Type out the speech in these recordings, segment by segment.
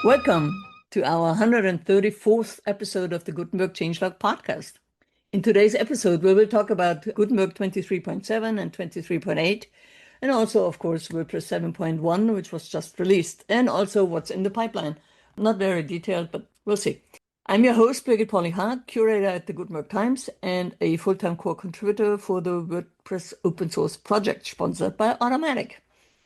Welcome to our 134th episode of the Gutenberg Changelog Podcast. In today's episode, we will talk about Gutenberg 23.7 and 23.8, and also, of course, WordPress 7.1, which was just released, and also what's in the pipeline. Not very detailed, but we'll see. I'm your host, Birgit Pauli-Haack, curator at the Gutenberg Times and a full-time core contributor for the WordPress open source project sponsored by Automatic.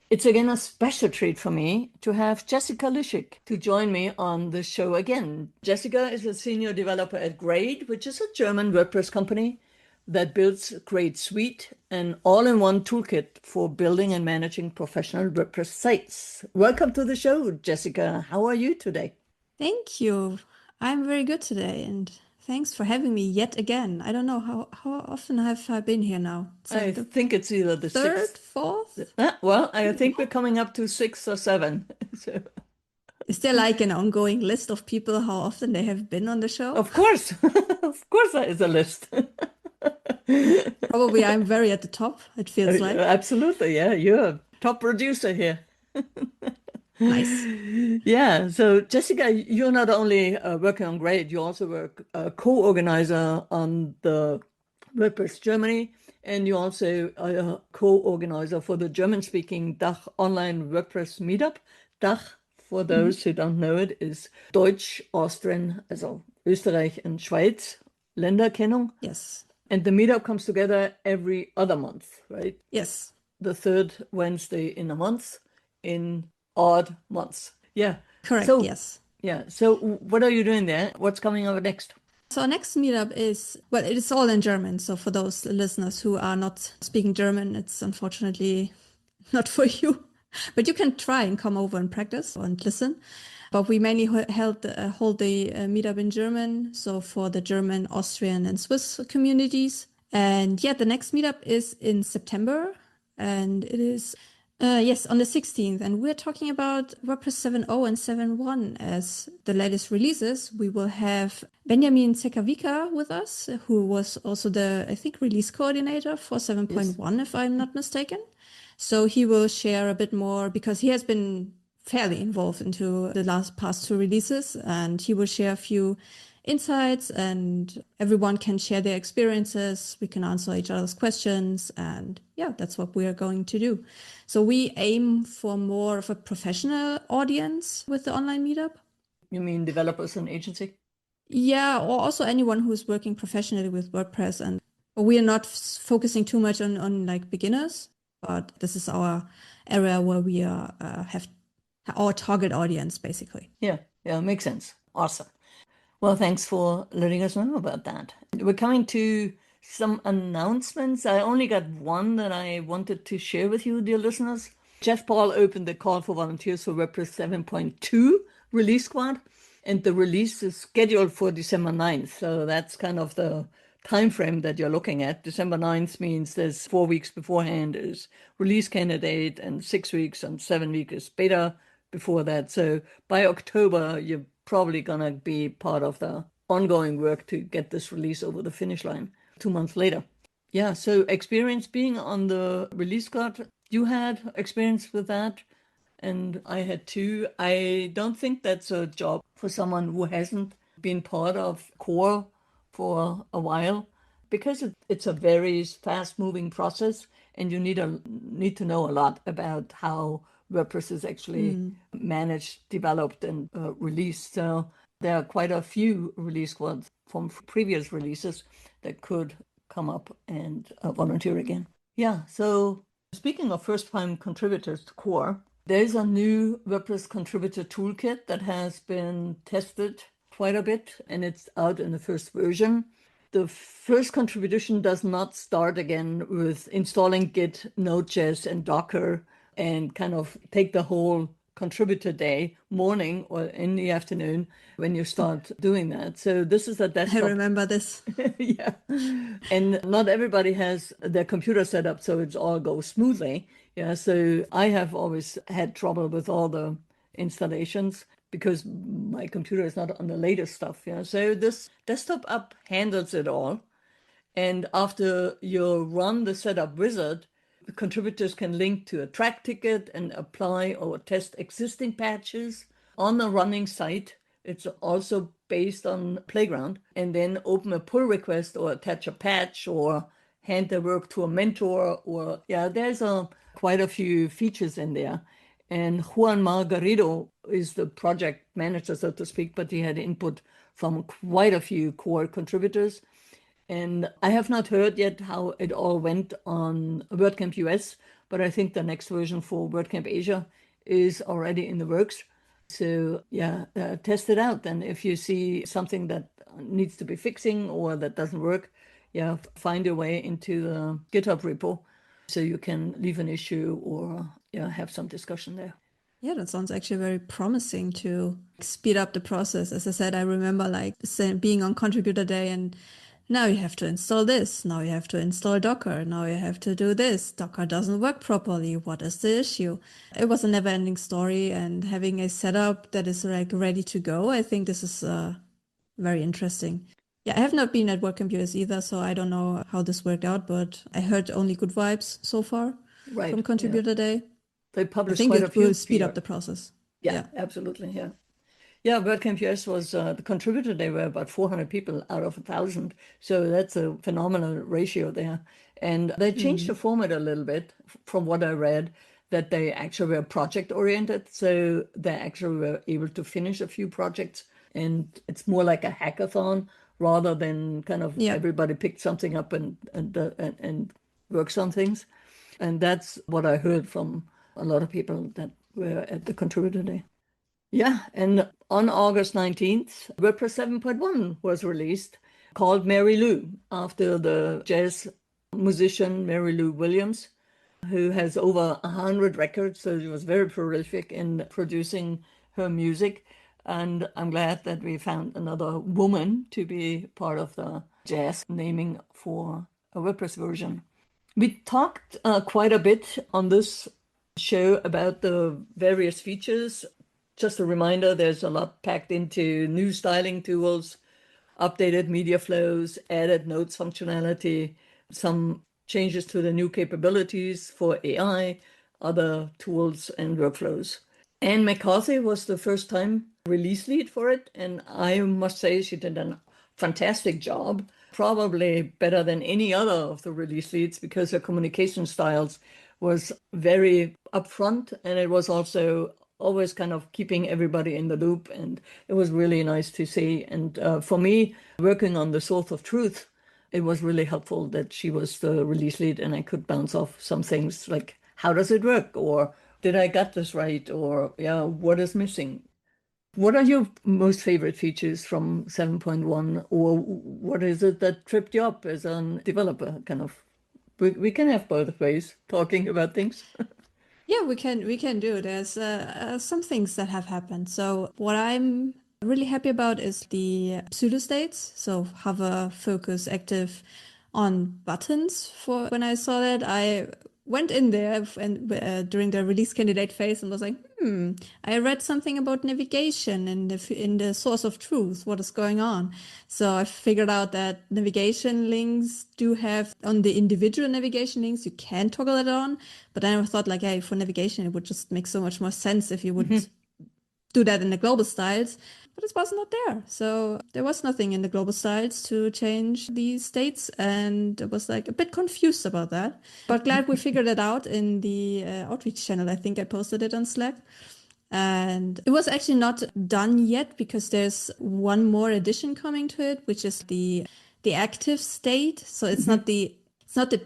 It's again a special treat for me to have Jessica Lyschik to join me on the show again. Jessica is a senior developer at Grade, which is a German WordPress company that builds Grade Suite, an all-in-one toolkit for building and managing professional WordPress sites. Welcome to the show, Jessica. How are you today? Thank you. I'm very good today, and thanks for having me yet again. I don't know how often have I been here now? It's I like the think it's either the third, sixth. fourth? Well, I think we're coming up to 6 or 7. So, Is there like an ongoing list of people how often they have been on the show? of course, of course, there is a list. Probably I'm very at the top, it feels like. Absolutely, yeah. You're a top producer here. Nice. Yeah, so Jessica, you're not only working on Grade, you also work co-organizer on the WordPress Germany, and you also are a co-organizer for the German-speaking Dach online WordPress meetup. Dach, for those who don't know it, is Deutsch, Austrian, also Österreich and Schweiz, Länderkennung. Yes. And the meetup comes together every other month, right? Yes. The third Wednesday in a month in odd months. Yeah. Correct, So, yes. yeah. So what are you doing there? What's coming up next? So our next meetup is, well, it is all in German. So for those listeners who are not speaking German, it's unfortunately not for you. But you can try and come over and practice and listen. But we mainly hold the meetup in German, so for the German, Austrian, and Swiss communities. And yeah, the next meetup is in September, and it is yes, on the 16th. And we're talking about WordPress 7.0 and 7.1 as the latest releases. We will have Benjamin Cekavica with us, who was also the, I think, release coordinator for 7.1, if I'm not mistaken. So he will share a bit more because he has been fairly involved into the past two releases, and he will share a few insights, and everyone can share their experiences. We can answer each other's questions, and yeah, that's what we are going to do. So we aim for more of a professional audience with the online meetup. You mean developers and agency? Yeah, or also anyone who's working professionally with WordPress, and we are not focusing too much on like beginners, but this is our area where we have our target audience, basically. Yeah, makes sense. Awesome. Well, thanks for letting us know about that. We're coming to some announcements. I only got one that I wanted to share with you, dear listeners. Jeff Paul opened the call for volunteers for WordPress 7.2 release squad, and the release is scheduled for December 9th. So that's kind of the time frame that you're looking at. December 9th means there's 4 weeks beforehand is release candidate, and 6 weeks and 7 weeks is beta before that. So by October, you're probably gonna be part of the ongoing work to get this release over the finish line 2 months later. Yeah, so experience being on the release squad. You had experience with that, and I had too. I don't think that's a job for someone who hasn't been part of core for a while, because it's a very fast-moving process, and you need to know a lot about how WordPress is actually managed, developed, and released. So there are quite a few release squads from previous releases that could come up and volunteer again. Yeah, so speaking of first-time contributors to core, there's a new WordPress contributor toolkit that has been tested quite a bit, and it's out in the first version. The first contribution does not start again with installing Git, Node.js, and Docker and kind of take the whole contributor day, morning or in the afternoon, when you start doing that. So this is a desktop. I remember this. Yeah. And not everybody has their computer set up so it all goes smoothly. Yeah. So I have always had trouble with all the installations because my computer is not on the latest stuff. Yeah. So this desktop app handles it all. And after you run the setup wizard, contributors can link to a track ticket and apply or test existing patches on a running site. It's also based on Playground, and then open a pull request or attach a patch or hand the work to a mentor, or there's quite a few features in there. And Juan Margarito is the project manager, so to speak, but he had input from quite a few core contributors. And I have not heard yet how it all went on WordCamp US, but I think the next version for WordCamp Asia is already in the works. So test it out. And if you see something that needs to be fixing or that doesn't work, find your way into the GitHub repo so you can leave an issue or have some discussion there. Yeah, that sounds actually very promising to speed up the process. As I said, I remember being on contributor day and now you have to install this. Now you have to install Docker. Now you have to do this. Docker doesn't work properly. What is the issue? It was a never ending story, and having a setup that is ready to go. I think this is very interesting. Yeah, I have not been at WordCamp US either, so I don't know how this worked out, but I heard only good vibes so far from contributor day. They published I think quite a few. It will speed up the process. Yeah, absolutely. Yeah, WordCamp US was the contributor. They were about 400 people out of 1,000. So that's a phenomenal ratio there. And they changed the format a little bit from what I read, that they actually were project oriented. So they actually were able to finish a few projects. And it's more like a hackathon rather than kind of everybody picked something up and works on things. And that's what I heard from a lot of people that were at the contributor day. Yeah, and on August 19th, WordPress 7.1 was released, called Mary Lou, after the jazz musician Mary Lou Williams, who has over 100 records, so she was very prolific in producing her music. And I'm glad that we found another woman to be part of the jazz naming for a WordPress version. We talked quite a bit on this show about the various features. Just a reminder, there's a lot packed into new styling tools, updated media flows, added notes functionality, some changes to the new capabilities for AI, other tools and workflows. Anne McCarthy was the first time release lead for it, and I must say she did a fantastic job, probably better than any other of the release leads, because her communication styles was very upfront, and it was also always kind of keeping everybody in the loop, and it was really nice to see. And for me, working on the Source of Truth, it was really helpful that she was the release lead and I could bounce off some things like, how does it work? Or did I get this right? Or what is missing? What are your most favorite features from 7.1? Or what is it that tripped you up as a developer? Kind of, we can have both ways talking about things. Yeah, we can do. There's some things that have happened. So what I'm really happy about is the pseudo states. So hover, focus, active on buttons. For when I saw that, I went in there and during the release candidate phase and was like, I read something about navigation in the Source of Truth. What is going on? So I figured out that navigation links do have, on the individual navigation links, you can toggle it on. But then I thought, like, hey, for navigation, it would just make so much more sense if you would do that in the global styles. But it was not there. So there was nothing in the global styles to change these states. And I was like a bit confused about that. But glad we figured it out in the outreach channel. I think I posted it on Slack. And it was actually not done yet because there's one more addition coming to it, which is the active state. So it's not the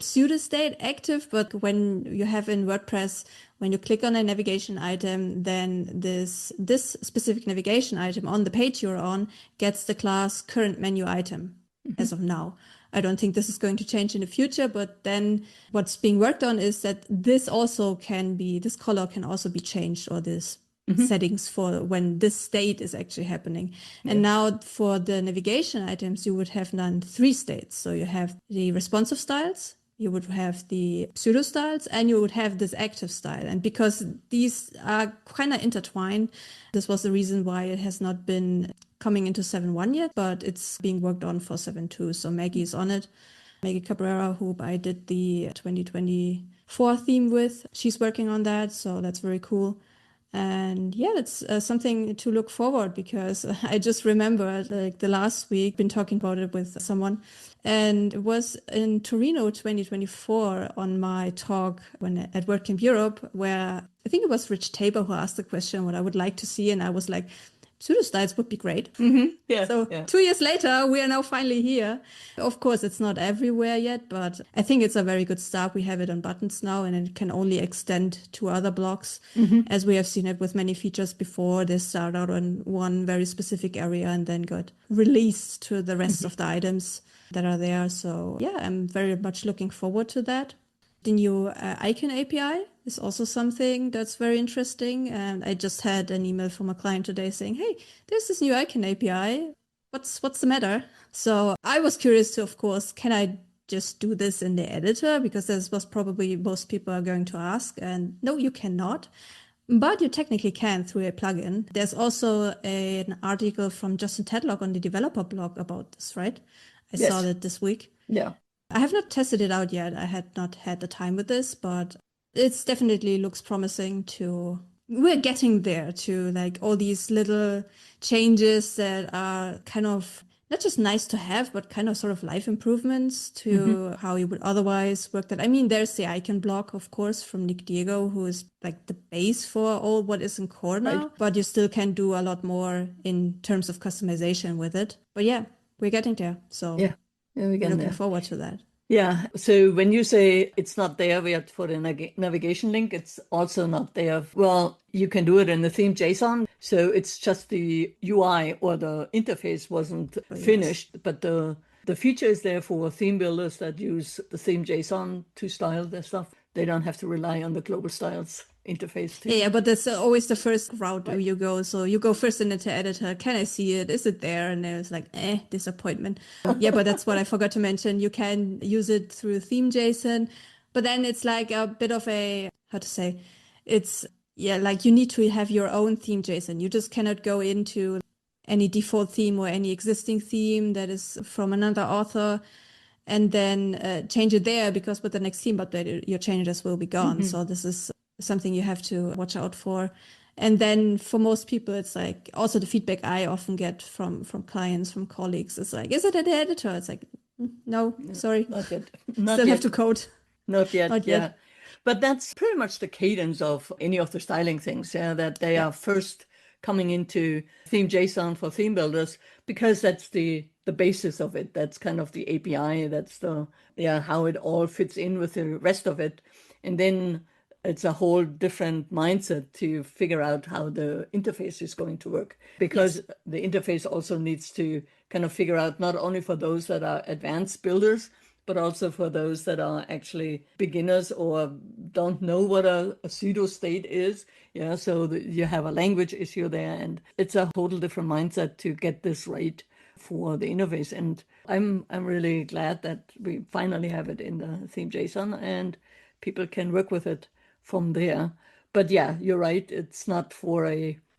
pseudo state active, but when you have in WordPress, when you click on a navigation item, then this specific navigation item on the page you're on gets the class current menu item as of now. I don't think this is going to change in the future, but then what's being worked on is that this color can also be changed, or this settings for when this state is actually happening. Yeah. And now for the navigation items, you would have done 3 states. So you have the responsive styles, you would have the pseudo styles, and you would have this active style. And because these are kind of intertwined, this was the reason why it has not been coming into 7.1 yet, but it's being worked on for 7.2. So Maggie is on it. Maggie Cabrera, who I did the 2024 theme with, she's working on that. So that's very cool. And yeah, it's something to look forward, because I just remember like the last week been talking about it with someone, and it was in Torino 2024 on my talk at WordCamp Europe, where I think it was Rich Tabor who asked the question what I would like to see, and I was like, pseudo styles would be great. Yeah. So 2 years later, we are now finally here. Of course, it's not everywhere yet, but I think it's a very good start. We have it on buttons now, and it can only extend to other blocks. As we have seen it with many features before. They start out on one very specific area and then got released to the rest of the items that are there. So yeah, I'm very much looking forward to that. The new icon API is also something that's very interesting. And I just had an email from a client today saying, hey, there's this new icon API. What's the matter? So I was curious to, of course, can I just do this in the editor? Because this was probably most people are going to ask. And no, you cannot. But you technically can through a plugin. There's also an article from Justin Tedlock on the developer blog about this, right? I saw that this week. Yeah. I have not tested it out yet. I had not had the time with this, but it's definitely looks promising we're getting there to like all these little changes that are kind of not just nice to have, but kind of sort of life improvements to how you would otherwise work that. I mean, there's the icon block, of course, from Nick Diego, who is like the base for all what is in core now, but you still can do a lot more in terms of customization with it. But yeah, we're getting there. So yeah, we're looking forward to that. Yeah. So when you say it's not there yet for the navigation link, it's also not there. Well, you can do it in the theme JSON. So it's just the UI or the interface wasn't finished, but the feature is there for theme builders that use the theme JSON to style their stuff. They don't have to rely on the global styles interface too. Yeah, but that's always the first route you go. So you go first into editor. Can I see it? Is it there? And there's like, disappointment. Yeah, but that's what I forgot to mention. You can use it through theme JSON, but then it's like a bit of it's like you need to have your own theme JSON. You just cannot go into any default theme or any existing theme that is from another author and then change it there, because with the next theme update, your changes will be gone. So this is something you have to watch out for. And then for most people, it's like also the feedback I often get from clients, from colleagues, is like, is it an editor? It's like, no, sorry. Not yet. Still have to code. Not yet. Not yeah. yet. But that's pretty much the cadence of any of the styling things, that they are first coming into theme JSON for theme builders, because that's the basis of it. That's kind of the API. That's how it all fits in with the rest of it. And then it's a whole different mindset to figure out how the interface is going to work, because the interface also needs to kind of figure out, not only for those that are advanced builders, but also for those that are actually beginners or don't know what a pseudo state is. Yeah, so you have a language issue there, and it's a total different mindset to get this right for the interface. And I'm really glad that we finally have it in the theme JSON and people can work with it from there. But yeah, you're right. It's not for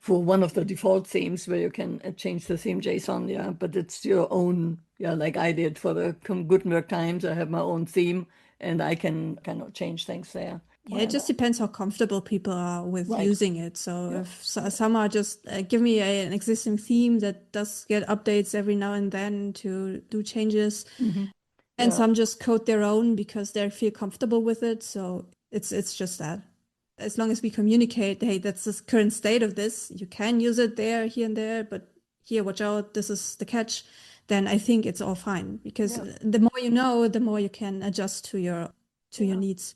one of the default themes where you can change the theme JSON, but it's your own, like I did for the Gutenberg Times. I have my own theme and I can kind of change things there. Yeah, it just depends how comfortable people are with using it. So if some are just give me an existing theme that does get updates every now and then to do changes, and some just code their own because they feel comfortable with it. So it's just that. As long as we communicate, hey, that's the current state of this. You can use it there, here and there, but here, watch out. This is the catch. Then I think it's all fine, because the more you know, the more you can adjust to your needs.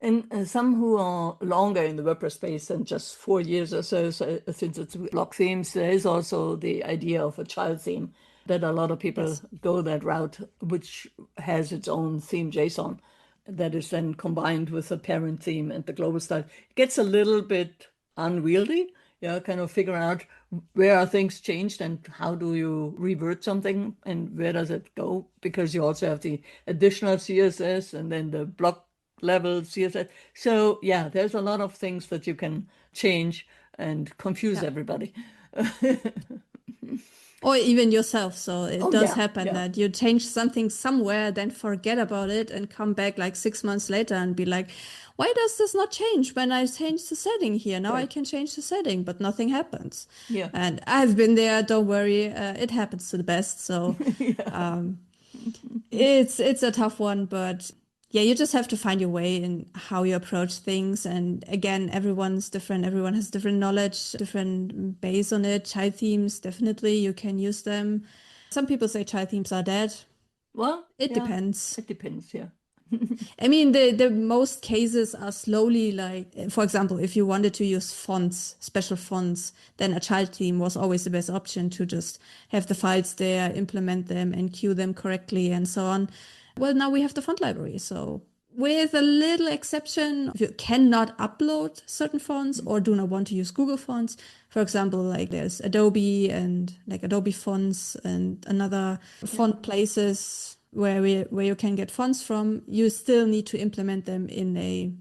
And some who are longer in the WordPress space than just 4 years or so, since it's block themes, there is also the idea of a child theme, that a lot of people go that route, which has its own theme JSON that is then combined with the parent theme and the global style. It gets a little bit unwieldy, kind of figure out where are things changed and how do you revert something and where does it go, because you also have the additional CSS and then the block level CSS. So there's a lot of things that you can change and confuse everybody. Or even yourself. So it Oh, does yeah, happen yeah, that you change something somewhere, then forget about it and come back like 6 months later and be like, why does this not change when I change the setting here? Now I right. can change the setting, but nothing happens. Yeah, And I've been there, don't worry. It happens to the best. So yeah, um, it's a tough one, but yeah, you just have to find your way in how you approach things. And again, everyone's different. Everyone has different knowledge, different base on it. Child themes, definitely, you can use them. Some people say child themes are dead. well, It yeah, depends. it depends, yeah. I mean, the most cases are slowly like, for example, if you wanted to use fonts, special fonts, then a child theme was always the best option to just have the files there, implement them, and queue them correctly, and so on. Well, now we have the font library. So, with a little exception, if you cannot upload certain fonts or do not want to use Google fonts, for example, like there's Adobe and like Adobe fonts and another Yeah, font places where you can get fonts from, you still need to implement them in a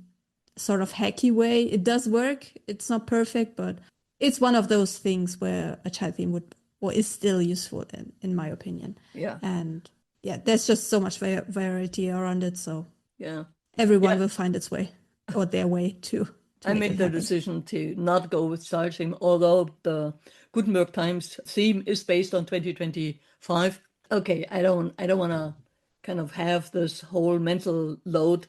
sort of hacky way. It does work. It's not perfect, but it's one of those things where a child theme would or is still useful in my opinion. yeah, And yeah, there's just so much variety around it. So yeah. everyone Yeah, will find its way or their way to I make it made the happen. decision to not go with style theme, although the Gutenberg Times theme is based on 2025. Okay, I don't want to kind of have this whole mental load,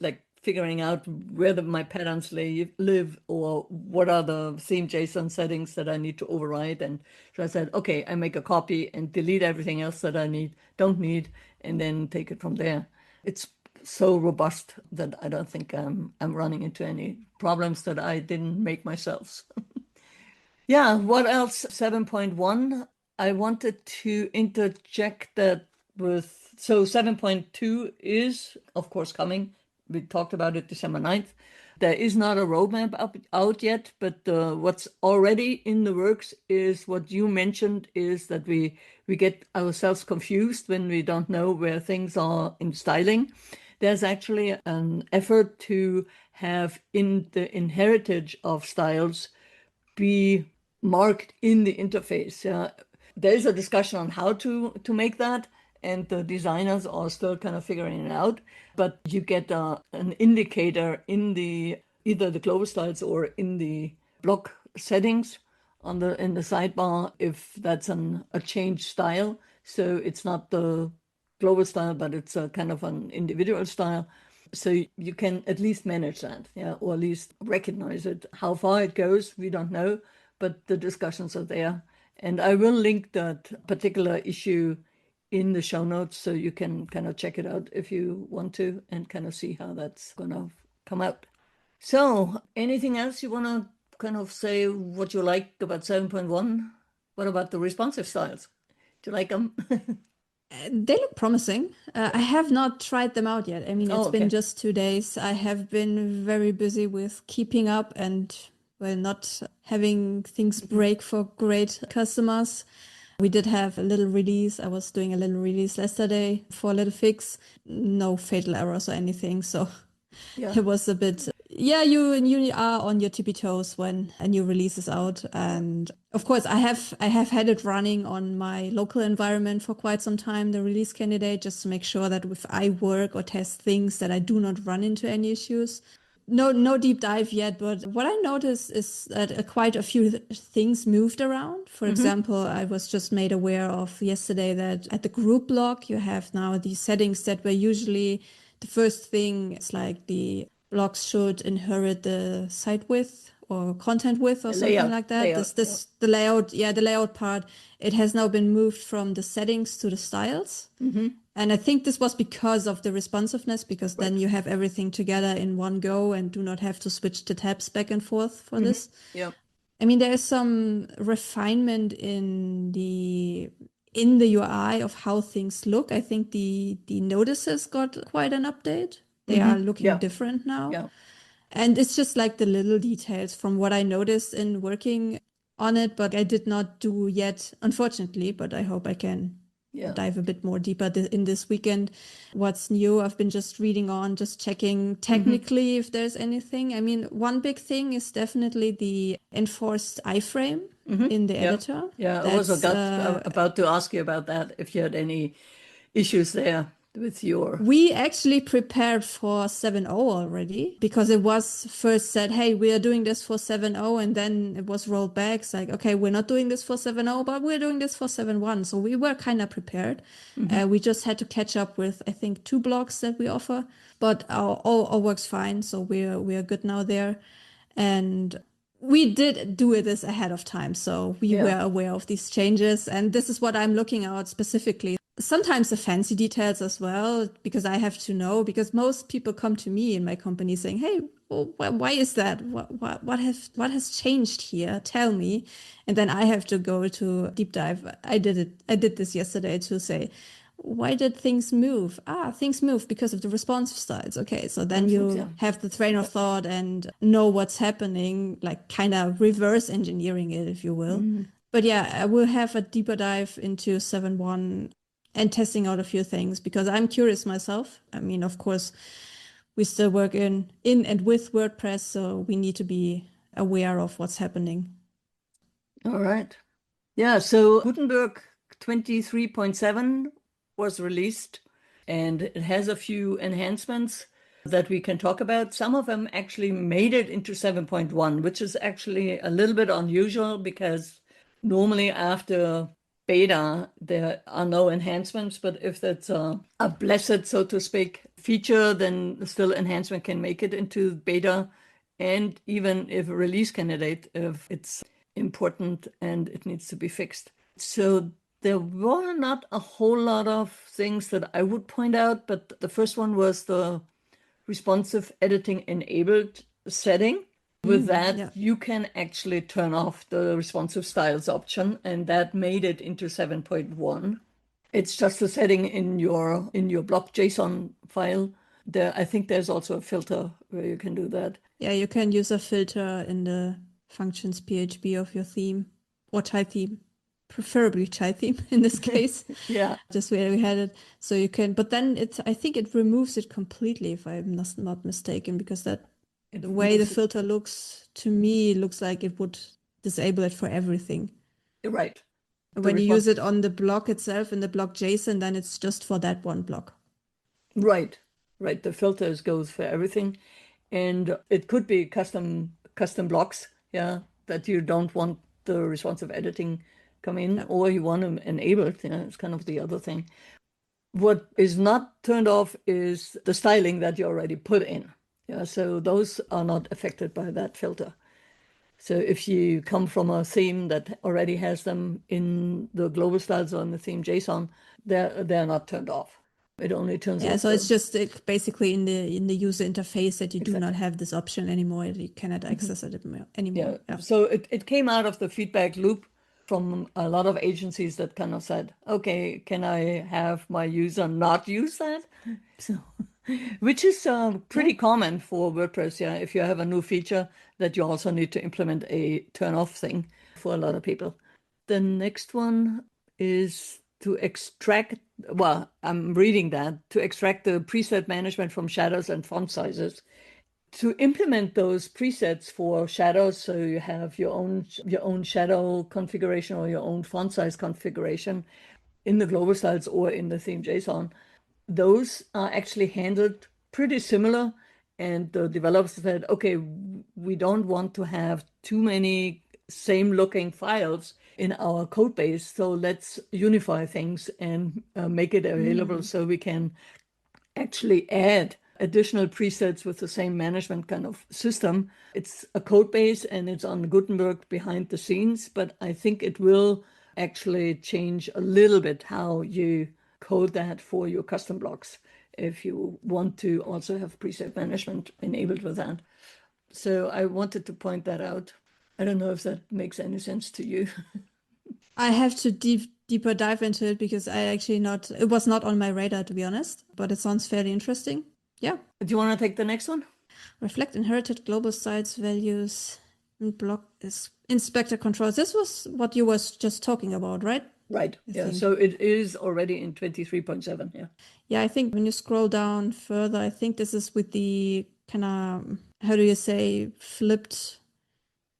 like figuring out where my patterns live or what are the theme JSON settings that I need to override. And so I said, okay, I make a copy and delete everything else that I don't need, and then take it from there. It's so robust that I don't think I'm running into any problems that I didn't make myself. Yeah, what else? 7.1. I wanted to interject that with, so 7.2 is, of course, coming. We talked about it December 9th. There is not a roadmap out yet, but what's already in the works is what you mentioned, is that we get ourselves confused when we don't know where things are in styling. There's actually an effort to have in the inheritage of styles be marked in the interface. There is a discussion on how to make that, and the designers are still kind of figuring it out. But you get an indicator in the either the global styles or in the block settings on the in the sidebar if that's a changed style. So it's not the global style, but it's a kind of an individual style. So you can at least manage that, yeah, or at least recognize it. How far it goes, we don't know, but the discussions are there. And I will link that particular issue in the show notes so you can kind of check it out if you want to and kind of see how that's going to come out. So, anything else you want to kind of say what you like about 7.1? What about the responsive styles? Do you like them? They look promising. I have not tried them out yet. I mean, Oh, it's been okay. just 2 days. I have been very busy with keeping up and, well, not having things Mhm. break for great customers. We did have a little release. I was doing a little release yesterday for a little fix. No fatal errors or anything. So Yeah. it was a bit, yeah, you are on your tippy toes when a new release is out. Yeah. And of course, I have had it running on my local environment for quite some time, the release candidate, just to make sure that if I work or test things that I do not run into any issues. No deep dive yet, but what I noticed is that quite a few things moved around. For Mm-hmm. example, I was just made aware of yesterday that at the group block, you have now these settings that were usually the first thing. It's like the blocks should inherit the site width or content width or The something layout, like that. layout. Yeah. The layout, yeah, the layout part. It has now been moved from the settings to the styles. Mm-hmm. And I think this was because of the responsiveness, because then Right. you have everything together in one go and do not have to switch the tabs back and forth for Mm-hmm. this. Yeah. I mean, there is some refinement in the UI of how things look. I think the notices got quite an update. They are Mm-hmm. looking Yeah. different now. Yeah. And it's just like the little details from what I noticed in working on it, but I did not do yet, unfortunately, but I hope I can Yeah. dive a bit more deeper in this weekend. What's new? I've been just reading on, just checking Mm-hmm. technically if there's anything. I mean, one big thing is definitely the enforced iframe. in the Yeah. editor. Yeah, I was about to ask you about that, if you had any issues there with your... We actually prepared for 7.0 already because it was first said, hey, we are doing this for 7.0, and then it was rolled back. It's like, okay, we're not doing this for 7.0, but we're doing this for 7.1. So we were kind of prepared. We just had to catch up with, I think, 2 blocks that we offer, but all works fine. So we're good now there. And we did do it this ahead of time. So we were aware of these changes. And this is what I'm looking at specifically. Sometimes the fancy details as well, because I have to know, because most people come to me in my company saying, hey, well, why is that? What has changed here? Tell me. And then I have to go to deep dive. I did this yesterday to say, why did things move? Things move because of the responsive styles. Okay, so then you have the train of thought and know what's happening, like kind of reverse engineering it, if you will. But yeah, I will have a deeper dive into 7.1 and testing out a few things because I'm curious myself. I mean, of course, we still work in and with WordPress, so we need to be aware of what's happening. All right. Yeah, so Gutenberg 23.7 was released, and it has a few enhancements that we can talk about. Some of them actually made it into 7.1, which is actually a little bit unusual because normally after beta, there are no enhancements, but if that's a blessed, so to speak, feature, then still enhancement can make it into beta. And even if a release candidate, if it's important and it needs to be fixed. So there were not a whole lot of things that I would point out, but the first one was the responsive editing enabled setting. With that, you can actually turn off the responsive styles option, and that made it into 7.1. It's just a setting in your block JSON file. There, I think there's also a filter where you can do that. Yeah, you can use a filter in the functions PHP of your theme or child theme, preferably child theme in this case. Yeah, just where we had it. So you can, but then I think it removes it completely if I'm not mistaken, because the way the filter looks to me looks like it would disable it for everything. Right. When you use it on the block itself in the block JSON, then it's just for that one block. Right. The filters goes for everything. And it could be custom blocks, that you don't want the responsive editing come in, or you want them enabled. It's kind of the other thing. What is not turned off is the styling that you already put in. So those are not affected by that filter. So if you come from a theme that already has them in the global styles or in the theme JSON, they're not turned off. It only turns off. So it's just basically in the user interface that you do not have this option anymore. You cannot access it anymore. Yeah. So it came out of the feedback loop from a lot of agencies that kind of said, okay, can I have my user not use that? So, which is pretty common for WordPress. If you have a new feature that you also need to implement a turn off thing for a lot of people. The next one is to extract, well, I'm reading that, to extract the preset management from shadows and font sizes. To implement those presets for shadows, so you have your own shadow configuration or your own font size configuration in the global styles or in the theme JSON, those are actually handled pretty similar. And the developers said, okay, we don't want to have too many same looking files in our code base, so let's unify things and make it available so we can actually add additional presets with the same management kind of system. It's a code base and it's on Gutenberg behind the scenes, but I think it will actually change a little bit how you code that for your custom blocks if you want to also have preset management enabled with that. So I wanted to point that out. I don't know if that makes any sense to you. I have to deeper dive into it because it was not on my radar, to be honest, but it sounds fairly interesting. Yeah. Do you want to take the next one? Reflect inherited global styles values and block is inspector controls. This was what you was just talking about, right? Right. So it is already in 23.7. Yeah, I think when you scroll down further, I think this is with the kind of, how do you say, flipped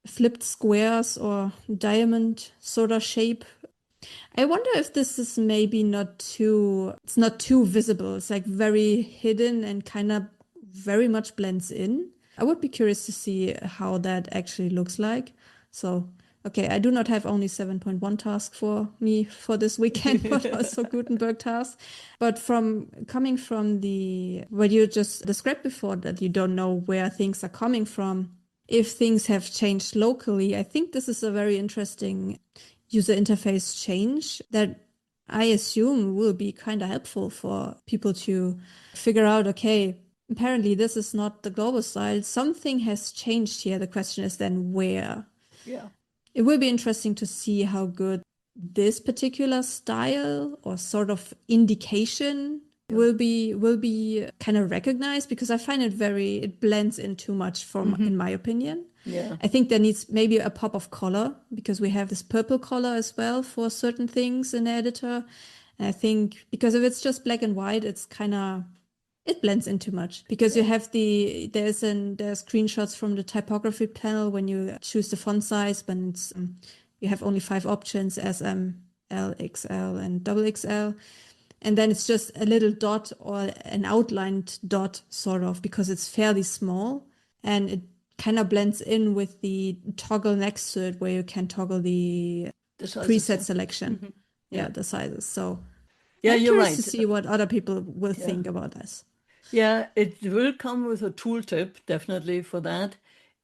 flipped squares or diamond sort of shape. I wonder if this is maybe it's not too visible. It's like very hidden and kind of very much blends in. I would be curious to see how that actually looks like. So, okay, I do not have only 7.1 task for me for this weekend, but also Gutenberg tasks. But coming from what you just described before, that you don't know where things are coming from, if things have changed locally, I think this is a very interesting user interface change that I assume will be kind of helpful for people to figure out, okay, apparently this is not the global style. Something has changed here. The question is then where? Yeah. It will be interesting to see how good this particular style or sort of indication will be kind of recognized, because I find it blends in too much in my opinion. Yeah. I think there needs maybe a pop of color, because we have this purple color as well for certain things in the editor. And I think because if it's just black and white, it blends in too much, because you have there's screenshots from the typography panel when you choose the font size, when it's you have only 5 options: SM, L, XL, and XXL. And then it's just a little dot or an outlined dot, sort of, because it's fairly small, and it kind of blends in with the toggle next to it, where you can toggle the preset selection. Yeah, the sizes. So yeah, I'm you're curious right. to see what other people will think about this. Yeah, it will come with a tooltip, definitely, for that.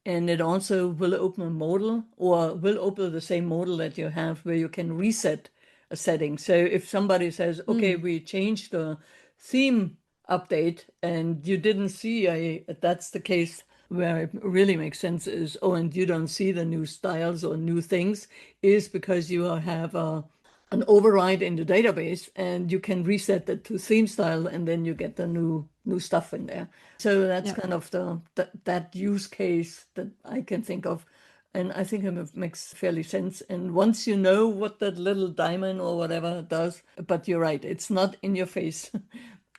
And it also will open a modal, or will open the same modal that you have, where you can reset a setting. So if somebody says, okay, we changed the theme update and you didn't see, that's the case where it really makes sense is, and you don't see the new styles or new things, is because you have an override in the database, and you can reset that to theme style, and then you get the new stuff in there. So that's kind of that use case that I can think of. And I think it makes fairly sense. And once you know what that little diamond or whatever does, but you're right, it's not in your face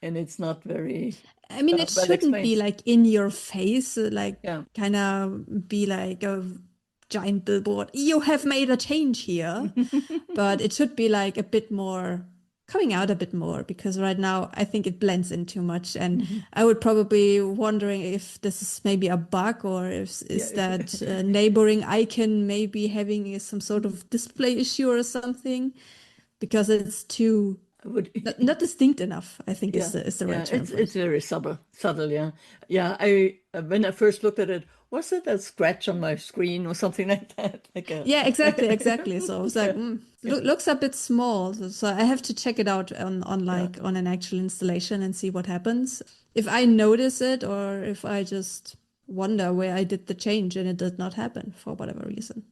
and it's not very I mean, it well shouldn't be explained. like in your face, like Yeah. kind of be like a giant billboard. You have made a change here, but it should be like a bit more coming out a bit more, because right now I think it blends in too much. And I would probably wondering if this is maybe a bug, or if is that neighboring icon maybe having some sort of display issue or something, because it's too not distinct enough, I think is the right term for it's it. very subtle, yeah. Yeah, I when I first looked at it, was it a scratch on my screen or something like that? Like a Yeah, exactly. So I was like, yeah. looks a bit small. So I have to check it out on Yeah. like on an actual installation and see what happens. If I notice it, or if I just wonder where I did the change and it did not happen for whatever reason.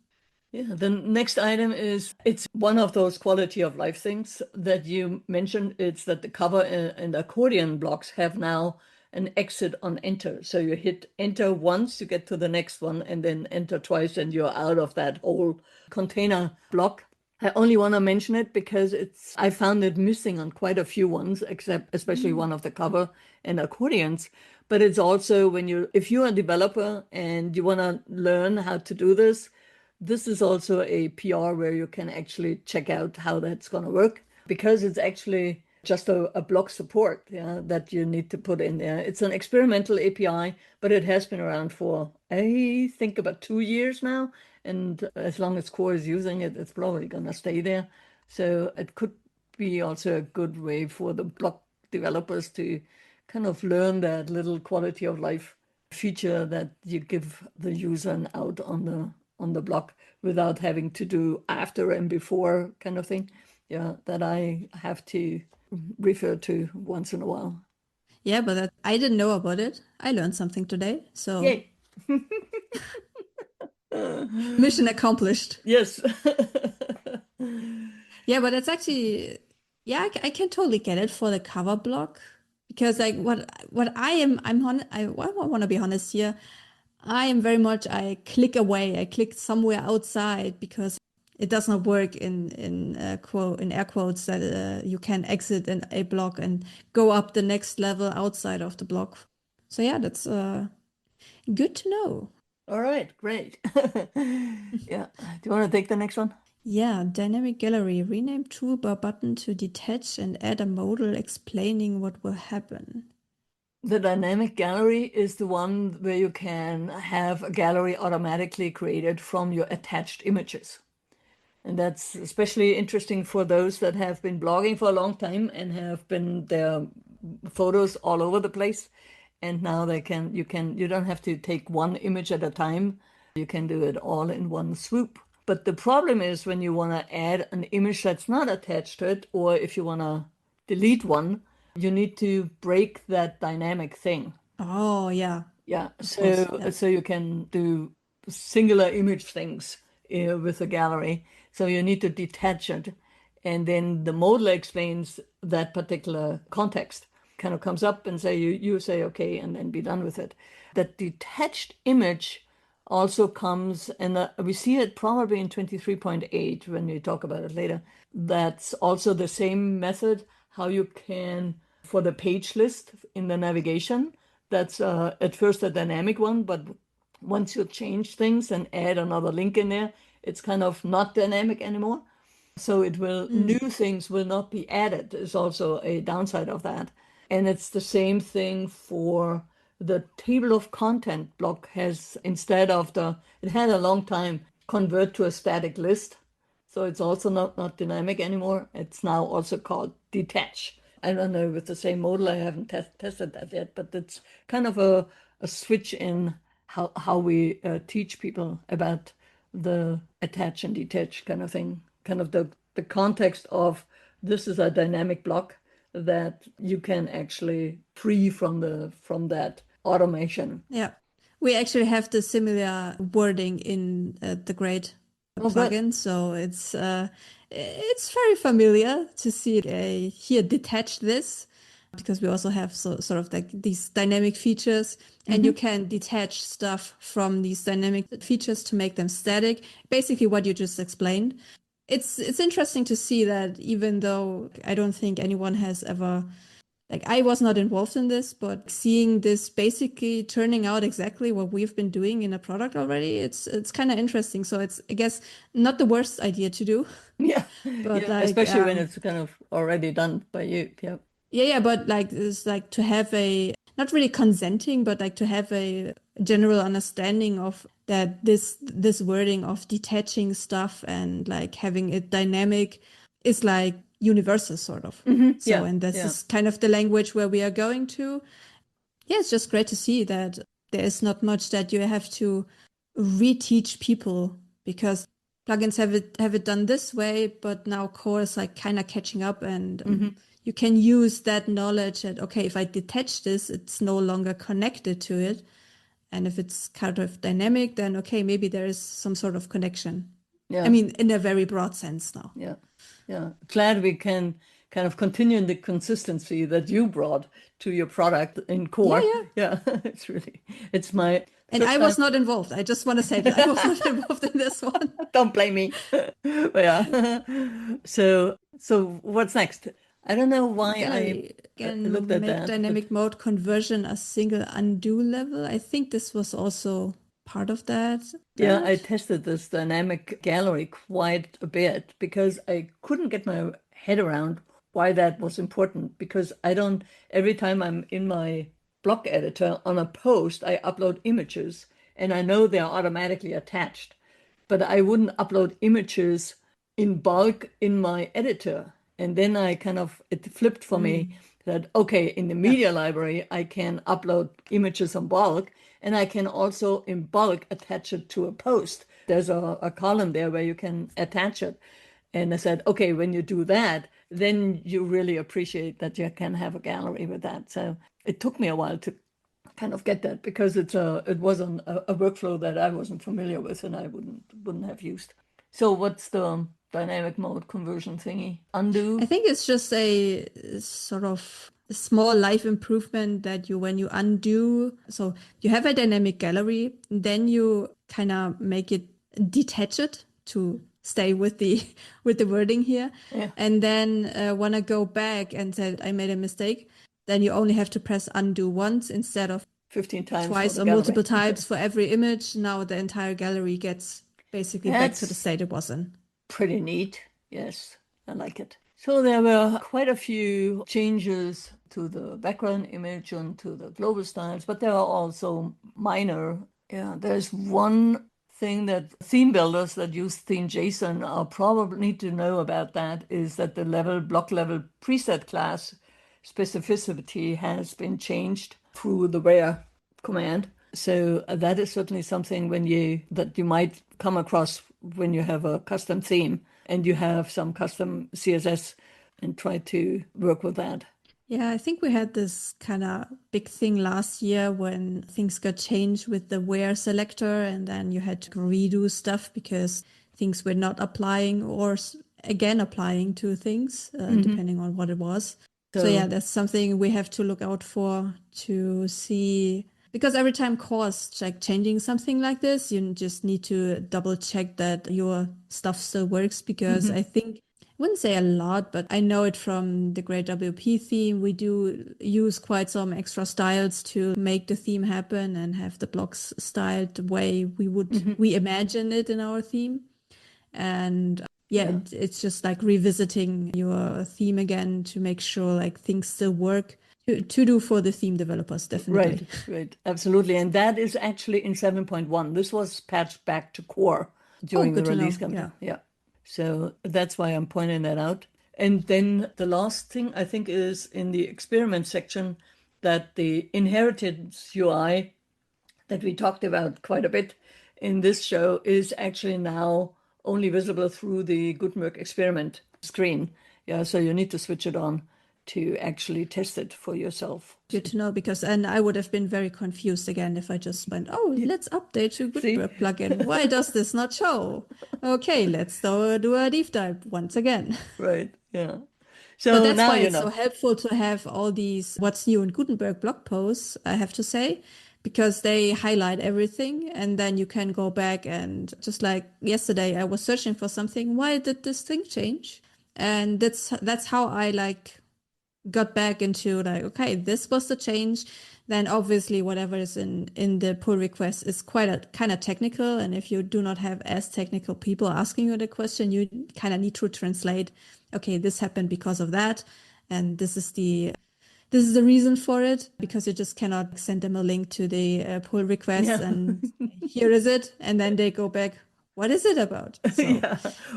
Yeah, the next item is, it's one of those quality of life things that you mentioned. It's that the cover and accordion blocks have now an exit on enter. So you hit enter once, you get to the next one, and then enter twice, and you're out of that whole container block. I only want to mention it because I found it missing on quite a few ones, except especially one of the cover and accordions. But it's also if you're a developer and you want to learn how to do this is also a PR where you can actually check out how that's going to work, because it's actually just a block support, that you need to put in there. It's an experimental API, but it has been around for, I think, about 2 years now. And as long as Core is using it, it's probably going to stay there. So it could be also a good way for the block developers to kind of learn that little quality of life feature that you give the user an out on the block without having to do after and before kind of thing. Yeah, that I have to refer to once in a while. Yeah, but I didn't know about it. I learned something today. So Yay. mission accomplished. Yes. Yeah, but it's actually, yeah, I can totally get it for the cover block, because like what I want to be honest here. I am very much, I click away. I click somewhere outside, because it does not work in air quotes that you can exit a block and go up the next level outside of the block. So yeah, that's good to know. All right, great. Yeah. Do you want to take the next one? Yeah, dynamic gallery. Rename toolbar button to detach and add a modal explaining what will happen. The dynamic gallery is the one where you can have a gallery automatically created from your attached images. And that's especially interesting for those that have been blogging for a long time and have been their photos all over the place. And now you don't have to take one image at a time. You can do it all in one swoop. But the problem is when you want to add an image that's not attached to it, or if you want to delete one, you need to break that dynamic thing. Oh, yeah. Yeah, Of course. Yeah. so you can do singular image things with a gallery. So you need to detach it, and then the modal explains that particular context. Kind of comes up and say you say okay, and then be done with it. That detached image also comes, and we see it probably in 23.8 when we talk about it later. That's also the same method how you can for the page list in the navigation. That's at first a dynamic one, but once you change things and add another link in there, it's kind of not dynamic anymore. So new things will not be added is also a downside of that. And it's the same thing for the table of content block has instead of it had a long time convert to a static list. So it's also not dynamic anymore. It's now also called detach. I don't know with the same model. I haven't tested that yet, but it's kind of a switch in how we teach people about the attach and detach kind of thing. Kind of the context of this is a dynamic block that you can actually free from that automation. Yeah. We actually have the similar wording in the Great Oh, good. plugin, so it's very familiar to see it here detach this because we also have sort of like these dynamic features, and you can detach stuff from these dynamic features to make them static. Basically, what you just explained. It's interesting to see that even though I don't think anyone has ever like I was not involved in this, but seeing this basically turning out exactly what we've been doing in a product already, it's kind of interesting. So it's I guess not the worst idea to do, Yeah, but yeah, especially when it's kind of already done by you. Yeah. yeah, but like it's like to have a not really consenting, but like to have a general understanding of that this wording of detaching stuff and like having it dynamic is like universal sort of. So, Yeah, and this yeah. is kind of the language where we are going to. Yeah, it's just great to see that there is not much that you have to reteach people because plugins have it done this way, but now core is like kind of catching up, and you can use that knowledge that okay, if I detach this, it's no longer connected to it, and if it's kind of dynamic, then okay, maybe there is some sort of connection. Yeah. I mean, in a very broad sense now. Yeah. Yeah. Glad we can kind of continue in the consistency that you brought to your product in core. Yeah. Yeah. It's my And third I time. was not involved. I just want to say that I was not involved in this one. Don't blame me. But yeah. So what's next? I don't know why I Gallery looked can at make that, but dynamic mode conversion a single undo level. I think this was also part of that. yeah, I tested this dynamic gallery quite a bit because I couldn't get my head around why that was important because every time I'm in my block editor on a post, I upload images and I know they're automatically attached, but I wouldn't upload images in bulk in my editor. And then it flipped for me that, okay, in the media library, I can upload images in bulk and I can also in bulk attach it to a post. There's a column there where you can attach it. And I said, okay, when you do that, then you really appreciate that you can have a gallery with that. So it took me a while to kind of get that because it wasn't a workflow that I wasn't familiar with and I wouldn't have used. So what's the dynamic mode conversion thingy? Undo? I think it's just a sort of small life improvement that when you undo, so you have a dynamic gallery, then you kind of make it detach it to stay with the with the wording here, Yeah. and then want to go back and say I made a mistake, then you only have to press undo once instead of 15 times for twice the or gallery. multiple times for every image. Now the entire gallery gets basically back to the That's state it was in. pretty neat. Yes, I like it. So there were quite a few changes to the background image and to the global styles, but there are also minor. Yeah, there's one thing that theme builders that use theme.json are probably need to know about that is that the block level preset class specificity has been changed through the where command. So that is certainly something that you might come across when you have a custom theme and you have some custom CSS and try to work with that. Yeah, I think we had this kind of big thing last year when things got changed with the where selector, and then you had to redo stuff because things were not applying or again applying to things, depending on what it was. So yeah, that's something we have to look out for to see, because every time core is like changing something like this, you just need to double check that your stuff still works, because I think, I wouldn't say a lot, but I know it from the Great WP theme. We do use quite some extra styles to make the theme happen and have the blocks styled the way we imagine it in our theme. And it's just like revisiting your theme again to make sure like things still work to do for the theme developers, definitely. Right, absolutely. And that is actually in 7.1. This was patched back to core during the release campaign. Yeah. So that's why I'm pointing that out. And then the last thing I think is in the experiment section that the inheritance UI that we talked about quite a bit in this show is actually now only visible through the Gutenberg experiment screen. Yeah, so you need to switch it on to actually test it for yourself. Good to know, because and I would have been very confused again if I just went, let's update to Gutenberg plugin. Why does this not show? Okay, let's do a deep dive once again. Right, yeah. So that's why it's so helpful to have all these what's new in Gutenberg blog posts, I have to say, because they highlight everything, and then you can go back and just like yesterday, I was searching for something. Why did this thing change? And that's how I like got back into like, okay, this was the change. Then obviously whatever is in the pull request is quite a kind of technical. And if you do not have as technical people asking you the question, you kind of need to translate, okay, this happened because of that. And this is the reason for it, because you just cannot send them a link to the pull request and here is it. And then they go back, what is it about? So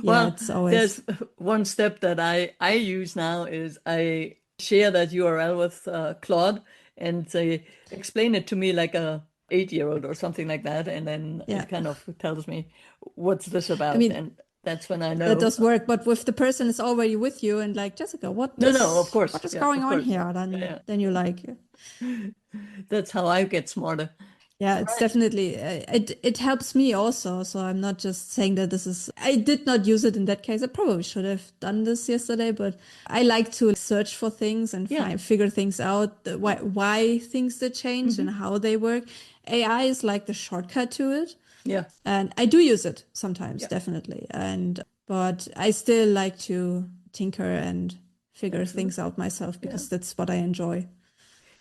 well, it's always... there's one step that I use now is I share that URL with Claude and say, explain it to me like a 8-year-old or something like that. And then it kind of tells me, what's this about? And that's when I know. That does work, but if the person is already with you and like, Jessica, of course. What is going on here? Then you're like... That's how I get smarter. Yeah, it's definitely, it helps me also. So I'm not just saying that I did not use it in that case. I probably should have done this yesterday, but I like to search for things and figure things out, why things did change and how they work. AI is like the shortcut to it. Yeah. And I do use it sometimes, definitely. But I still like to tinker and figure things out myself, because that's what I enjoy.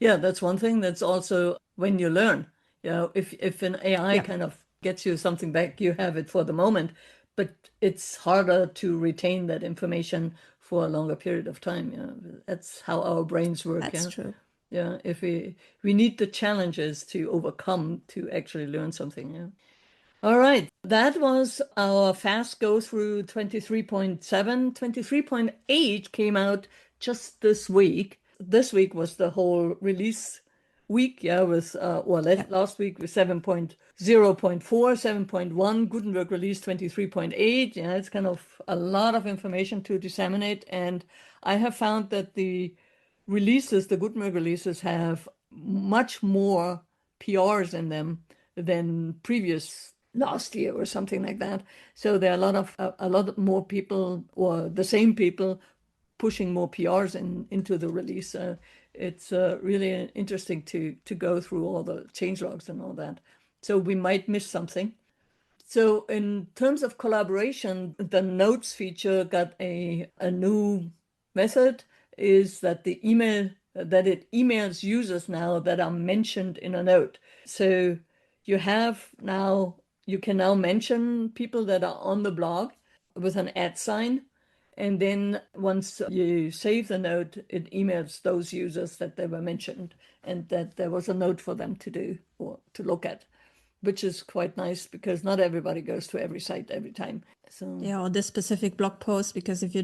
Yeah, that's one thing. That's also when you learn. If an AI kind of gets you something back, you have it for the moment, but it's harder to retain that information for a longer period of time. That's how our brains work. That's true. Yeah, if we need the challenges to overcome to actually learn something. Yeah. All right, that was our fast go through 23.7. 23.8 came out just this week. This week was the whole release week, with last week was 7.0.4, 7.1, Gutenberg release 23.8. Yeah, it's kind of a lot of information to disseminate, and I have found that the Gutenberg releases have much more PRs in them than previous last year or something like that. So there are a lot more people, or the same people, pushing more PRs into the release. It's really interesting to go through all the changelogs and all that. So we might miss something. So in terms of collaboration, the notes feature got a new method, is that the email that it emails users now that are mentioned in a note. So you can now mention people that are on the blog with an @. And then once you save the note, it emails those users that they were mentioned and that there was a note for them to do or to look at, which is quite nice because not everybody goes to every site every time. So or this specific blog post, because if you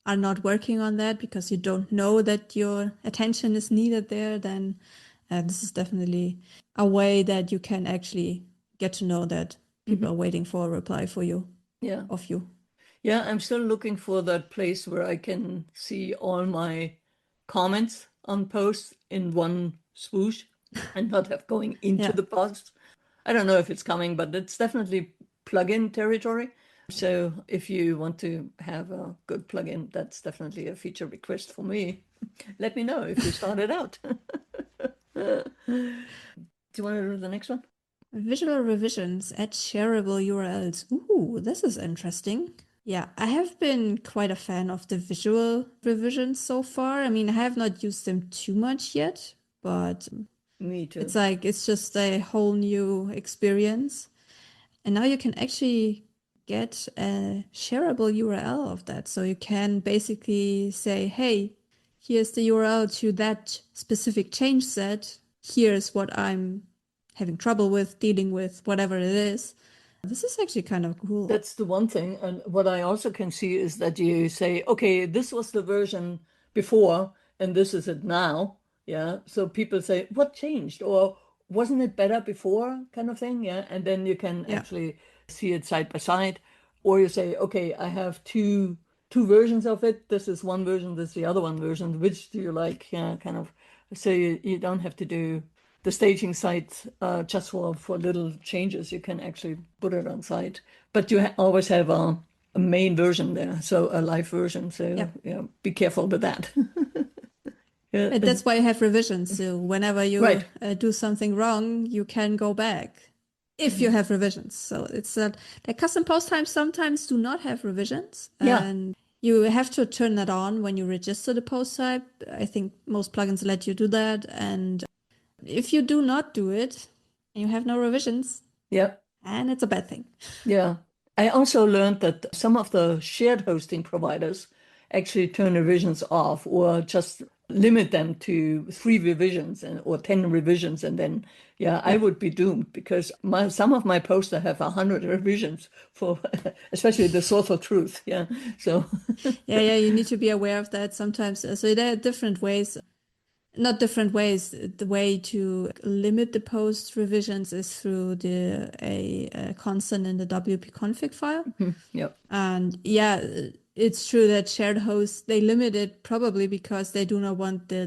are not working on that because you don't know that your attention is needed there, then this is definitely a way that you can actually get to know that people are waiting for a reply for you. Yeah. Of you. Yeah, I'm still looking for that place where I can see all my comments on posts in one swoosh and not have going into the post. I don't know if it's coming, but it's definitely plugin territory. So if you want to have a good plugin, that's definitely a feature request for me. Let me know if you start it out. Do you want to do the next one? Visual revisions at shareable URLs. Ooh, this is interesting. Yeah, I have been quite a fan of the visual revisions so far. I mean, I have not used them too much yet, but Me too. it's just a whole new experience. And now you can actually get a shareable URL of that. So you can basically say, hey, here's the URL to that specific change set. Here's what I'm having trouble with, dealing with, whatever it is. This is actually kind of cool. That's the one thing. And what I also can see is that you say, okay, this was the version before and this is it now. Yeah. So people say, what changed? Or wasn't it better before, kind of thing? Yeah. And then you can actually see it side by side. Or you say, okay, I have two versions of it. This is one version, this is the other one version. Which do you like? Yeah, kind of. So you don't have to do the staging site just for little changes. You can actually put it on site, but you always have a main version there, so a live version. So yeah, be careful with that. Yeah, But that's why you have revisions. So whenever you right. do something wrong, you can go back if you have revisions. So it's that custom post types sometimes do not have revisions. Yeah. And you have to turn that on when you register the post type. I think most plugins let you do that. And if you do not do it, you have no revisions. Yeah. And it's a bad thing. Yeah. I also learned that some of the shared hosting providers actually turn revisions off or just limit them to 3 revisions or 10 revisions. And then, I would be doomed because some of my posts have 100 revisions for, especially the source of truth. Yeah. So, yeah, you need to be aware of that sometimes. So there are different ways. Not different ways. The way to limit the post revisions is through a constant in the WP config file. yep. And yeah, it's true that shared hosts, they limit it probably because they do not want the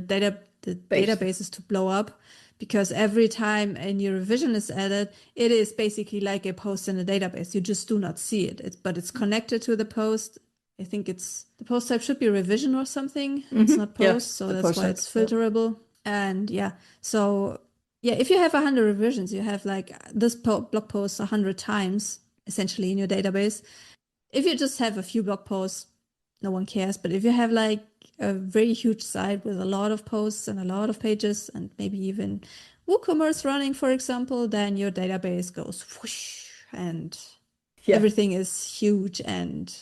databases to blow up. Because every time a new revision is added, it is basically like a post in a database. You just do not see it, but it's connected to the post. I think the post type should be revision or something. It's not post, so that's why it's filterable. And so if you have 100 revisions, you have like this blog post 100 times essentially in your database. If you just have a few blog posts, no one cares. But if you have like a very huge site with a lot of posts and a lot of pages and maybe even WooCommerce running, for example, then your database goes whoosh and everything is huge. And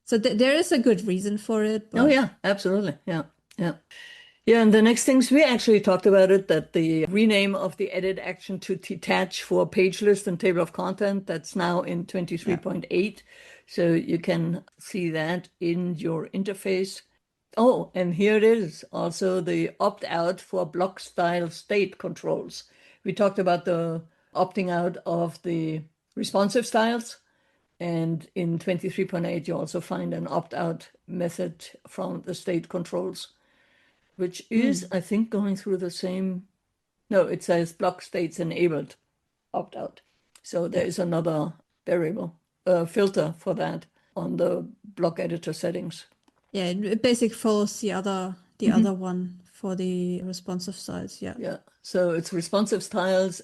so there is a good reason for it. But... Oh, yeah, absolutely. Yeah. Yeah. Yeah, and the next things we actually talked about it, that the rename of the edit action to detach for page list and table of content, that's now in 23.8. So you can see that in your interface. Oh, and here it is, also the opt-out for block style state controls. We talked about the opting out of the responsive styles. And in 23.8, you also find an opt-out method from the state controls, which is, I think, going through the same. No, it says block states enabled opt-out. So there is another variable filter for that on the block editor settings. Yeah, it basically follows the other one for the responsive styles. Yeah. Yeah. So it's responsive styles,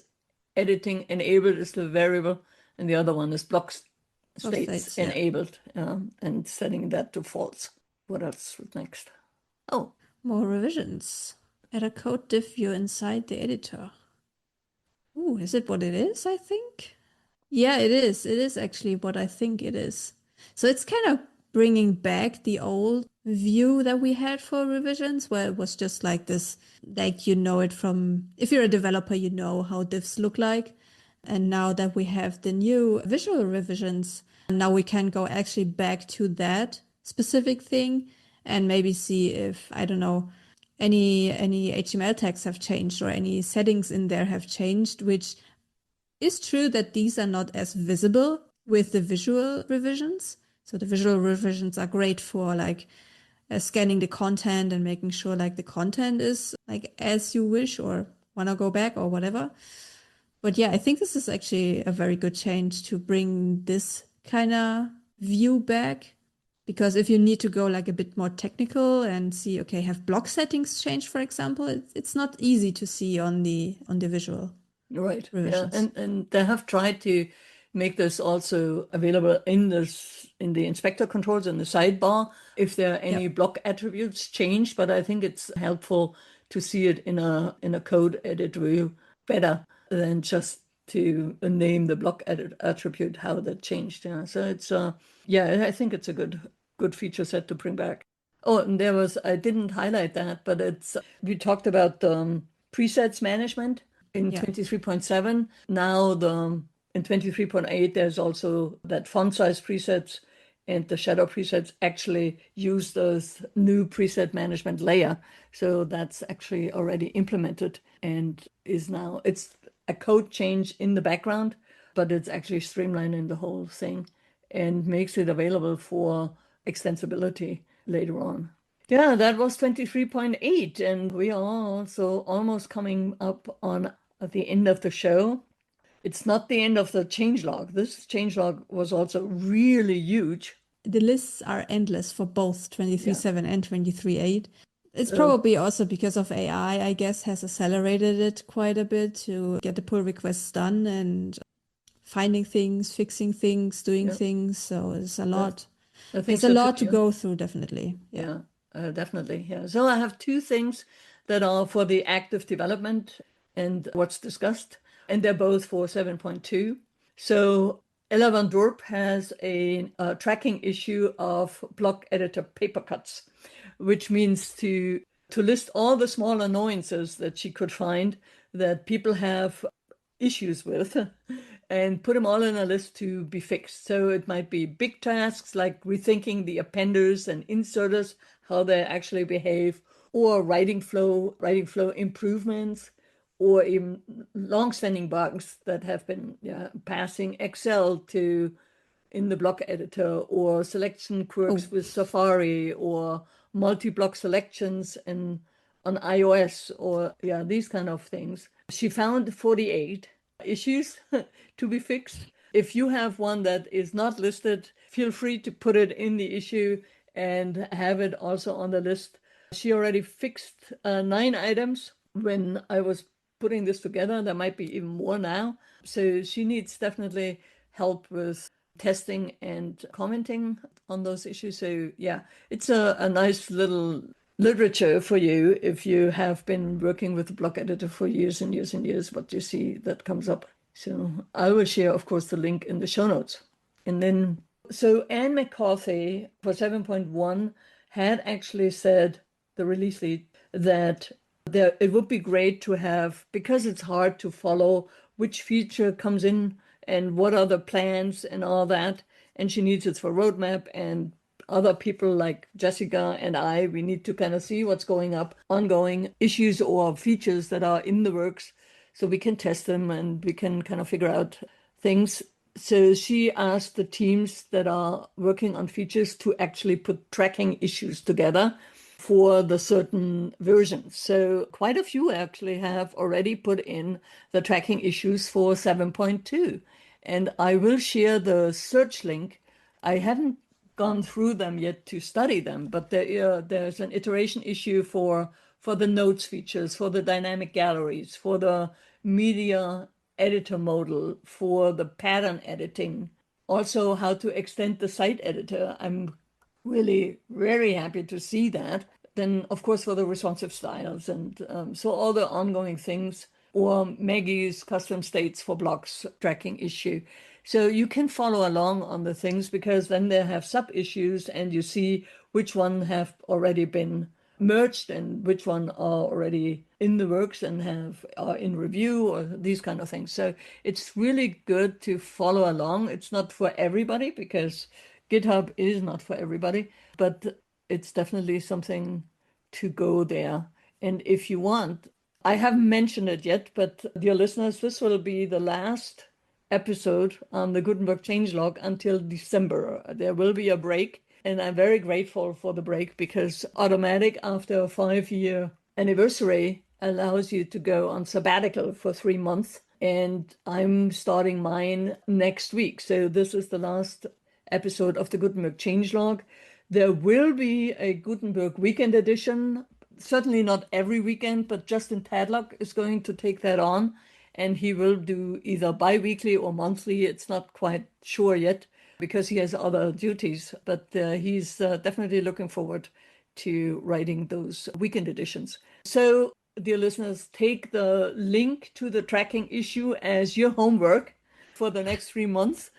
editing enabled is the variable, and the other one is block states enabled, and setting that to false. What else was next? Oh, More revisions. Add a code div view inside the editor. Ooh, is it what it is, I think? Yeah, it is. It is actually what I think it is. So it's kind of bringing back the old view that we had for revisions, where it was just like this, like you know it from, if you're a developer, you know how divs look like. And now that we have the new visual revisions, now we can go actually back to that specific thing and maybe see if, I don't know, any HTML tags have changed or any settings in there have changed, which is true that these are not as visible with the visual revisions. So the visual revisions are great for like scanning the content and making sure like the content is like as you wish or want to go back or whatever. But yeah, I think this is actually a very good change to bring this kind of view back. Because if you need to go like a bit more technical and see, okay, have block settings changed, for example, it's not easy to see on the visual. Right. Revisions. Yeah. And they have tried to make this also available in the inspector controls in the sidebar if there are any block attributes changed. But I think it's helpful to see it in a code edit view better than just to name the block edit attribute how that changed. Yeah. So it's I think it's a good feature set to bring back. Oh, and I didn't highlight that, but we talked about presets management in 23.7. Now in 23.8, there's also that font size presets and the shadow presets actually use those new preset management layer. So that's actually already implemented and it's a code change in the background, but it's actually streamlining the whole thing and makes it available for extensibility later on. Yeah, that was 23.8, and we are also almost coming up on at the end of the show. It's not the end of the changelog. This changelog was also really huge. The lists are endless for both 23.7 and 23.8. It's probably also because of AI, I guess, has accelerated it quite a bit to get the pull requests done and finding things, fixing things, doing things. So it's a lot. I think There's so a too, lot to go through, definitely. Yeah, definitely. Yeah. So I have two things that are for the active development and what's discussed, and they're both for 7.2. So Ella Van Dorp has a tracking issue of block editor paper cuts, which means to list all the small annoyances that she could find that people have issues with and put them all in a list to be fixed. So it might be big tasks like rethinking the appenders and inserters, how they actually behave, or writing flow improvements, or even long-standing bugs that have been passing Excel to in the block editor, or selection quirks with Safari, or multi-block selections on iOS, or these kind of things. She found 48 issues to be fixed. If you have one that is not listed, feel free to put it in the issue and have it also on the list. She already fixed 9 items when I was putting this together. There might be even more now. So she needs definitely help with testing and commenting on those issues. So yeah, it's a nice little literature for you if you have been working with the block editor for years and years and years, what you see that comes up. So I will share, of course, the link in the show notes. And then, so Anne McCarthy for 7.1 had actually said, the release lead, that it would be great to have, because it's hard to follow which feature comes in and what are the plans and all that. And she needs it for roadmap, and other people like Jessica and we need to kind of see what's going up, ongoing issues or features that are in the works, so we can test them and we can kind of figure out things. So she asked the teams that are working on features to actually put tracking issues together for the certain versions. So quite a few actually have already put in the tracking issues for 7.2. And I will share the search link. I haven't gone through them yet to study them, but there's an iteration issue for the notes features, for the dynamic galleries, for the media editor modal, for the pattern editing, also how to extend the site editor. I'm really very happy to see that Then, of course, for the responsive styles and so all the ongoing things, or Maggie's custom states for blocks tracking issue. So you can follow along on the things, because then they have sub issues and you see which one have already been merged and which one are already in the works and are in review, or these kind of things. So it's really good to follow along. It's not for everybody, because GitHub is not for everybody, but it's definitely something to go there. And if you want, I haven't mentioned it yet, but dear listeners, this will be the last episode on the Gutenberg Changelog until December. There will be a break, and I'm very grateful for the break, because Automatic, after a 5-year anniversary, allows you to go on sabbatical for 3 months. And I'm starting mine next week. So this is the last episode of the Gutenberg Changelog. There will be a Gutenberg weekend edition, certainly not every weekend, but Justin Tadlock is going to take that on, and he will do either bi-weekly or monthly. It's not quite sure yet, because he has other duties, but he's definitely looking forward to writing those weekend editions. So, dear listeners, take the link to the tracking issue as your homework for the next 3 months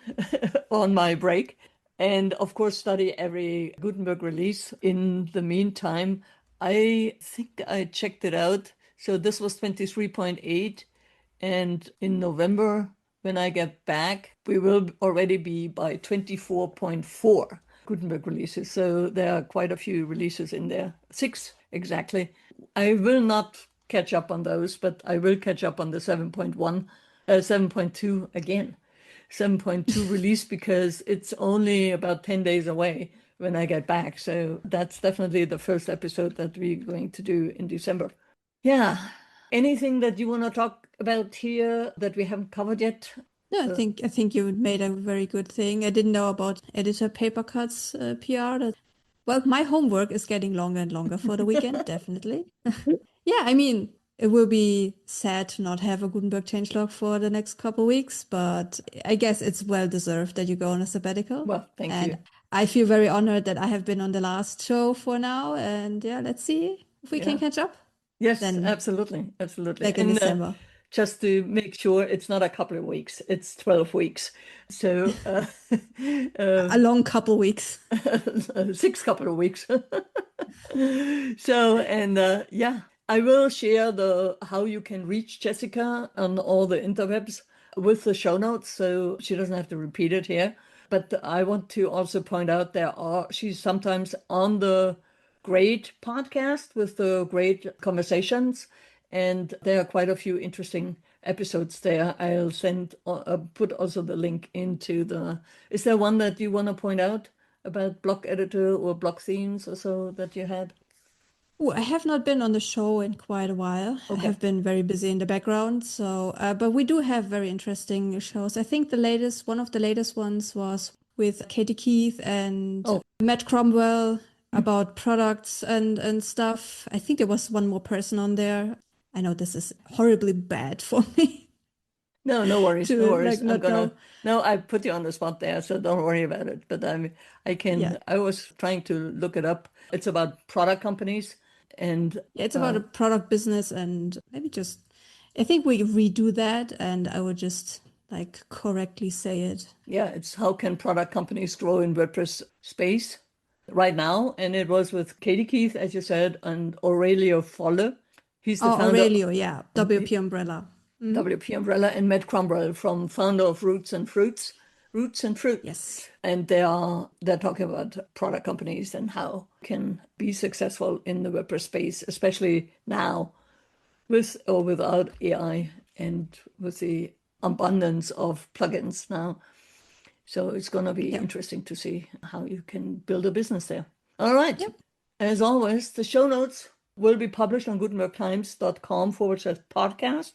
on my break. And of course, study every Gutenberg release. In the meantime, I think I checked it out. So this was 23.8. And in November, when I get back, we will already be by 24.4 Gutenberg releases. So there are quite a few releases in there. 6 exactly. I will not catch up on those, but I will catch up on the 7.1, 7.2 again. 7.2 release, because it's only about 10 days away when I get back. So that's definitely the first episode that we're going to do in December. Yeah. Anything that you want to talk about here that we haven't covered yet? No, I think you made a very good thing. I didn't know about editor Papercut's PR. Well, my homework is getting longer and longer for the weekend, definitely. Yeah, I mean, it will be sad to not have a Gutenberg changelog for the next couple weeks, but I guess it's well deserved that you go on a sabbatical. Well, thank and you. I feel very honored that I have been on the last show for now. And yeah, let's see if we can Yeah. catch up. Yes, Then absolutely. Absolutely. back in And December. just to make sure, it's not a couple of weeks, it's 12 weeks. So A long couple weeks. 6 couple of weeks. So, and yeah, I will share the how you can reach Jessica on all the interwebs with the show notes, so she doesn't have to repeat it here. But I want to also point out she's sometimes on the Great podcast with the Great Conversations, and there are quite a few interesting episodes there. I'll put also the link into the. Is there one that you want to point out about block editor or block themes or so that you had? Oh, I have not been on the show in quite a while. I Okay. have been very busy in the background. So, but we do have very interesting shows. I think one of the latest ones was with Katie Keith and Matt Cromwell about products and stuff. I think there was one more person on there. I know this is horribly bad for me. No, no worries, no to worries. not know. No, I put you on the spot there, so don't worry about it. But Yeah. I was trying to look it up. It's about product companies, and Yeah, it's about a product business, and maybe just, I think we redo that and I would just like correctly say it. yeah, it's how can product companies grow in WordPress space right now. And it was with Katie Keith, as you said, and Aurelio Folle. He's the Oh, founder of Aurelio, yeah, WP Umbrella. WP Umbrella, and Matt Cromwell, from founder of Roots and Fruits. Yes. And they're talking about product companies and how can be successful in the WordPress space, especially now with or without AI and with the abundance of plugins now. So it's going to be interesting to see how you can build a business there. All right. Yep. As always, the show notes will be published on gutenbergtimes.com/podcast.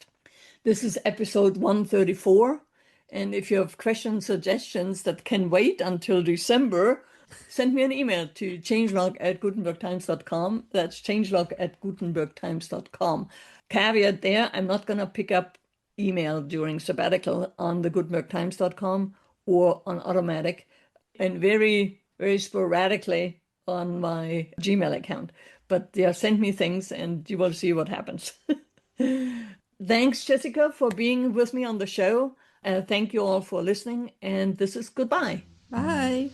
This is episode 134. And if you have questions, suggestions that can wait until December, send me an email to changelog@gutenbergtimes.com. That's changelog@gutenbergtimes.com. Caveat there, I'm not going to pick up email during sabbatical on the gutenbergtimes.com or on Automatic, and very, very sporadically on my Gmail account. But yeah, send me things and you will see what happens. Thanks, Jessica, for being with me on the show. Thank you all for listening. And this is goodbye. Bye.